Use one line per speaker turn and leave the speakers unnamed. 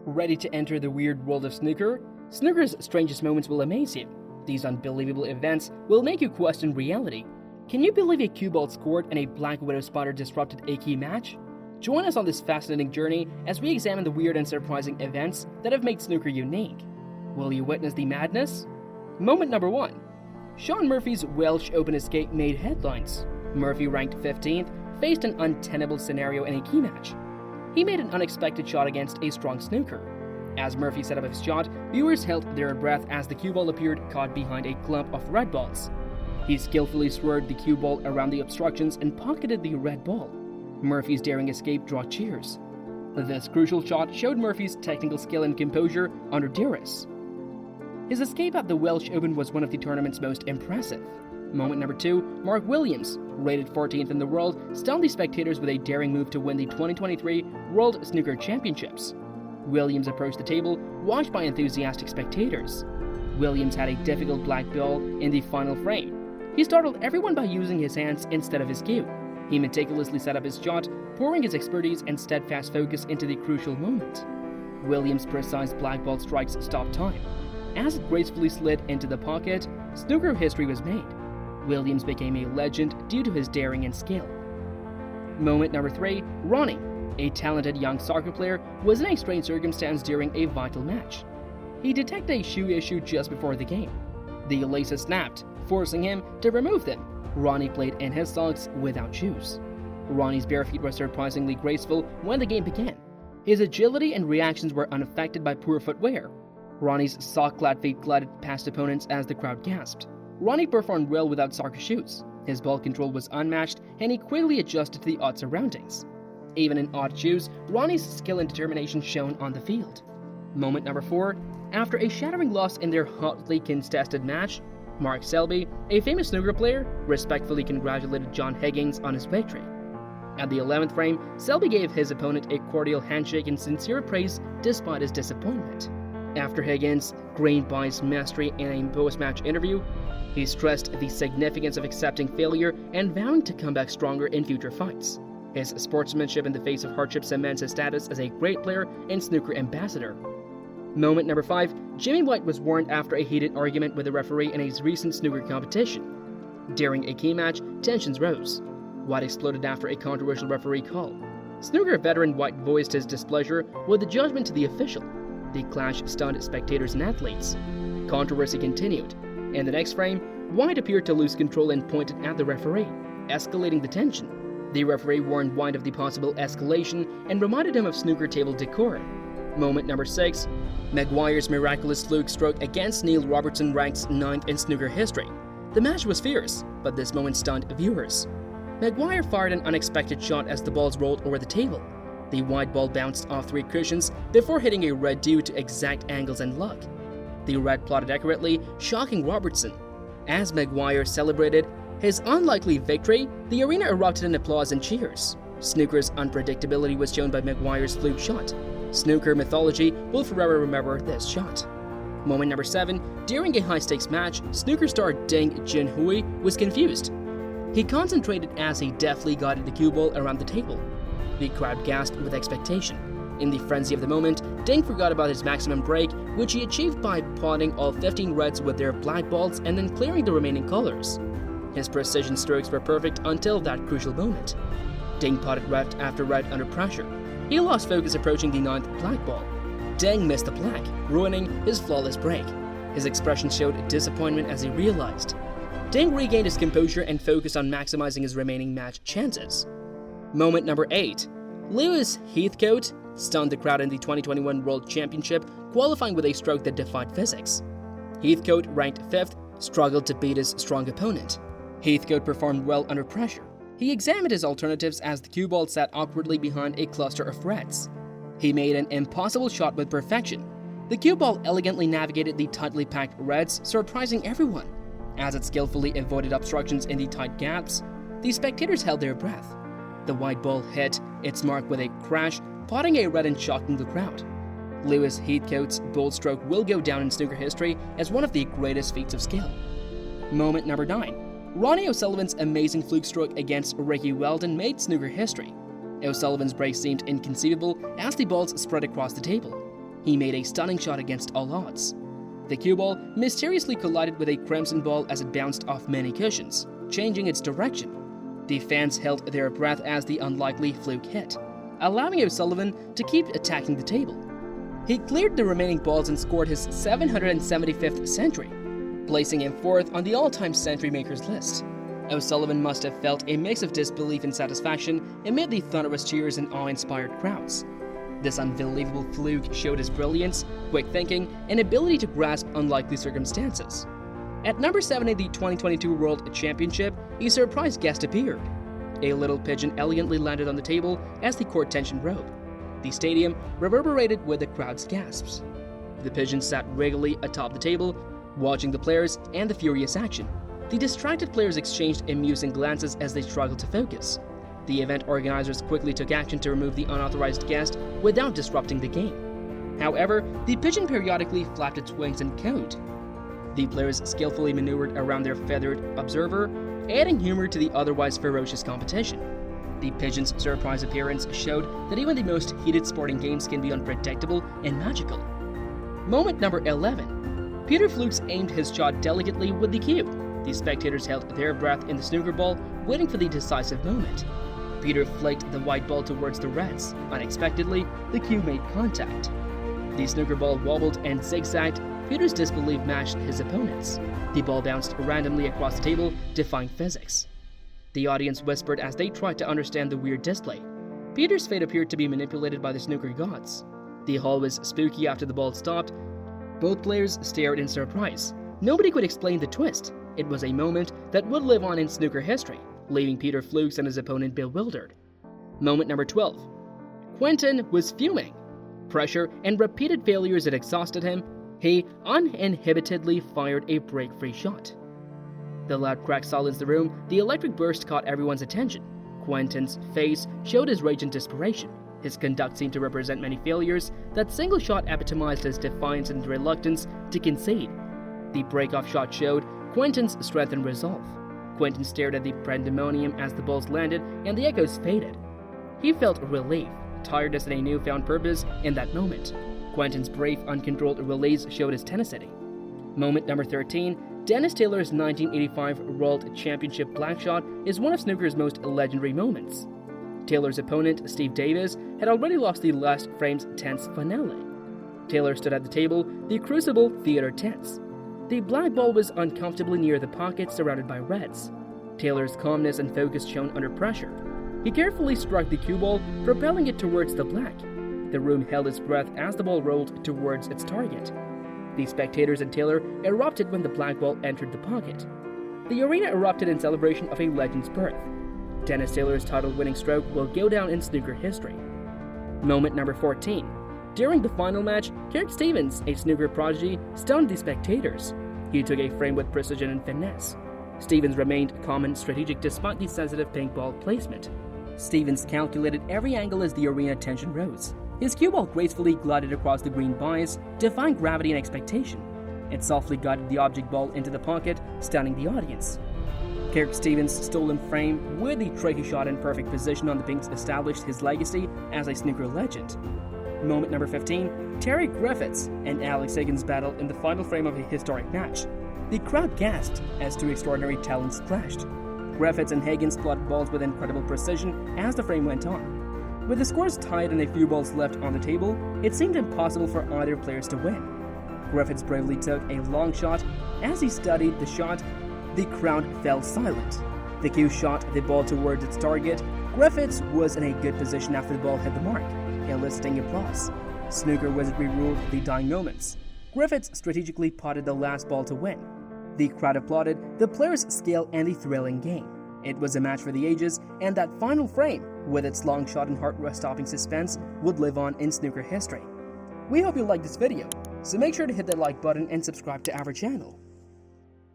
Ready to enter the weird world of snooker? Snooker's strangest moments will amaze you. These unbelievable events will make you question reality. Can you believe a cue ball scored and a black widow spotter disrupted a key match? Join us on this fascinating journey as we examine the weird and surprising events that have made snooker unique. Will you witness the madness? Moment number 1. Shaun Murphy's Welsh Open escape made headlines. Murphy, ranked 15th, faced an untenable scenario in a key match. He made an unexpected shot against a strong snooker. As Murphy set up his shot, viewers held their breath as the cue ball appeared caught behind a clump of red balls. He skillfully swerved the cue ball around the obstructions and pocketed the red ball. Murphy's daring escape drew cheers. This crucial shot showed Murphy's technical skill and composure under duress. His escape at the Welsh Open was one of the tournament's most impressive. Moment number 2, Mark Williams, rated 14th in the world, stunned the spectators with a daring move to win the 2023 World Snooker Championships. Williams approached the table, watched by enthusiastic spectators. Williams had a difficult black ball in the final frame. He startled everyone by using his hands instead of his cue. He meticulously set up his shot, pouring his expertise and steadfast focus into the crucial moment. Williams' precise black ball strikes stopped time. As it gracefully slid into the pocket, snooker history was made. Williams became a legend due to his daring and skill. Moment number 3, Ronnie, a talented young soccer player, was in a strange circumstance during a vital match. He detected a shoe issue just before the game. The laces snapped, forcing him to remove them. Ronnie played in his socks without shoes. Ronnie's bare feet were surprisingly graceful when the game began. His agility and reactions were unaffected by poor footwear. Ronnie's sock-clad feet glided past opponents as the crowd gasped. Ronnie performed well without soccer shoes. His ball control was unmatched, and he quickly adjusted to the odd surroundings. Even in odd shoes, Ronnie's skill and determination shone on the field. Moment number 4. After a shattering loss in their hotly contested match, Mark Selby, a famous snooker player, respectfully congratulated John Higgins on his victory. At the 11th frame, Selby gave his opponent a cordial handshake and sincere praise despite his disappointment. After Higgins grained by his mastery in a post-match interview, he stressed the significance of accepting failure and vowing to come back stronger in future fights. His sportsmanship in the face of hardship cements his status as a great player and snooker ambassador. Moment number 5, Jimmy White was warned after a heated argument with a referee in a recent snooker competition. During a key match, tensions rose. White exploded after a controversial referee call. Snooker veteran White voiced his displeasure with the judgment to the official. The clash stunned spectators and athletes. Controversy continued. In the next frame, White appeared to lose control and pointed at the referee, escalating the tension. The referee warned White of the possible escalation and reminded him of snooker table decorum. Moment number 6, Maguire's miraculous fluke stroke against Neil Robertson ranks 9th in snooker history. The match was fierce, but this moment stunned viewers. Maguire fired an unexpected shot as the balls rolled over the table. The white ball bounced off 3 cushions before hitting a red due to exact angles and luck. The red plotted accurately, shocking Robertson. As Maguire celebrated his unlikely victory, the arena erupted in applause and cheers. Snooker's unpredictability was shown by Maguire's fluke shot. Snooker mythology will forever remember this shot. Moment number 7, during a high-stakes match, snooker star Ding Junhui was confused. He concentrated as he deftly guided the cue ball around the table. The crowd gasped with expectation. In the frenzy of the moment, Ding forgot about his maximum break, which he achieved by potting all 15 reds with their black balls and then clearing the remaining colors. His precision strokes were perfect until that crucial moment. Ding potted red after red under pressure. He lost focus approaching the 9th black ball. Ding missed the black, ruining his flawless break. His expression showed disappointment as he realized. Ding regained his composure and focused on maximizing his remaining match chances. Moment number 8. Lewis Heathcote stunned the crowd in the 2021 World Championship, qualifying with a stroke that defied physics. Heathcote, ranked 5th, struggled to beat his strong opponent. Heathcote performed well under pressure. He examined his alternatives as the cue ball sat awkwardly behind a cluster of reds. He made an impossible shot with perfection. The cue ball elegantly navigated the tightly packed reds, surprising everyone. As it skillfully avoided obstructions in the tight gaps, the spectators held their breath. The white ball hit its mark with a crash, potting a red and shocking the crowd. Lewis Heathcote's bold stroke will go down in snooker history as one of the greatest feats of skill. Moment number 9. Ronnie O'Sullivan's amazing fluke stroke against Ricky Weldon made snooker history. O'Sullivan's break seemed inconceivable as the balls spread across the table. He made a stunning shot against all odds. The cue ball mysteriously collided with a crimson ball as it bounced off many cushions, changing its direction. The fans held their breath as the unlikely fluke hit, allowing O'Sullivan to keep attacking the table. He cleared the remaining balls and scored his 775th century, placing him 4th on the all-time century makers list. O'Sullivan must have felt a mix of disbelief and satisfaction amid the thunderous cheers and awe-inspired crowds. This unbelievable fluke showed his brilliance, quick thinking, and ability to grasp unlikely circumstances. At number 7 in the 2022 World Championship, a surprise guest appeared. A little pigeon elegantly landed on the table as the court tension broke. The stadium reverberated with the crowd's gasps. The pigeon sat regally atop the table, watching the players and the furious action. The distracted players exchanged amusing glances as they struggled to focus. The event organizers quickly took action to remove the unauthorized guest without disrupting the game. However, the pigeon periodically flapped its wings and cooed. The players skillfully maneuvered around their feathered observer, adding humor to the otherwise ferocious competition. The pigeon's surprise appearance showed that even the most heated sporting games can be unpredictable and magical. Moment number 11. Peter Flukes aimed his shot delicately with the cue. The spectators held their breath in the snooker ball, waiting for the decisive moment. Peter flicked the white ball towards the reds. Unexpectedly, the cue made contact. The snooker ball wobbled and zigzagged. Peter's disbelief matched his opponent's. The ball bounced randomly across the table, defying physics. The audience whispered as they tried to understand the weird display. Peter's fate appeared to be manipulated by the snooker gods. The hall was spooky after the ball stopped. Both players stared in surprise. Nobody could explain the twist. It was a moment that would live on in snooker history, leaving Peter Flukes and his opponent bewildered. Moment number 12. Quentin was fuming. Pressure and repeated failures had exhausted him. He uninhibitedly fired a break-free shot. The loud crack silenced the room. The electric burst caught everyone's attention. Quentin's face showed his rage and desperation. His conduct seemed to represent many failures. That single shot epitomized his defiance and reluctance to concede. The break-off shot showed Quentin's strength and resolve. Quentin stared at the pandemonium as the balls landed and the echoes faded. He felt relief, tiredness, and a newfound purpose in that moment. Quentin's brave, uncontrolled release showed his tenacity. Moment number 13. Dennis Taylor's 1985 World Championship black shot is one of snooker's most legendary moments. Taylor's opponent, Steve Davis, had already lost the last frame's tense finale. Taylor stood at the table, the Crucible Theater tense. The black ball was uncomfortably near the pocket, surrounded by reds. Taylor's calmness and focus shone under pressure. He carefully struck the cue ball, propelling it towards the black. The room held its breath as the ball rolled towards its target. The spectators and Taylor erupted when the black ball entered the pocket. The arena erupted in celebration of a legend's birth. Dennis Taylor's title-winning stroke will go down in snooker history. Moment number 14. During the final match, Kirk Stevens, a snooker prodigy, stunned the spectators. He took a frame with precision and finesse. Stevens remained calm and strategic despite the sensitive pink ball placement. Stevens calculated every angle as the arena tension rose. His cue ball gracefully glided across the green bias, defying gravity and expectation. It softly guided the object ball into the pocket, stunning the audience. Kirk Stevens' stolen frame with the tricky shot in perfect position on the pinks established his legacy as a snooker legend. Moment number 15. Terry Griffiths and Alex Higgins battled in the final frame of a historic match. The crowd gasped as two extraordinary talents clashed. Griffiths and Higgins plotted balls with incredible precision as the frame went on. With the scores tied and a few balls left on the table, it seemed impossible for either players to win. Griffiths bravely took a long shot. As he studied the shot, the crowd fell silent. The cue shot the ball towards its target. Griffiths was in a good position after the ball hit the mark, eliciting applause. Snooker wizardry ruled the dying moments. Griffiths strategically potted the last ball to win. The crowd applauded the player's skill and the thrilling game. It was a match for the ages, and that final frame, with its long shot and heart-stopping suspense, would live on in snooker history. We hope you liked this video, so make sure to hit that like button and subscribe to our channel.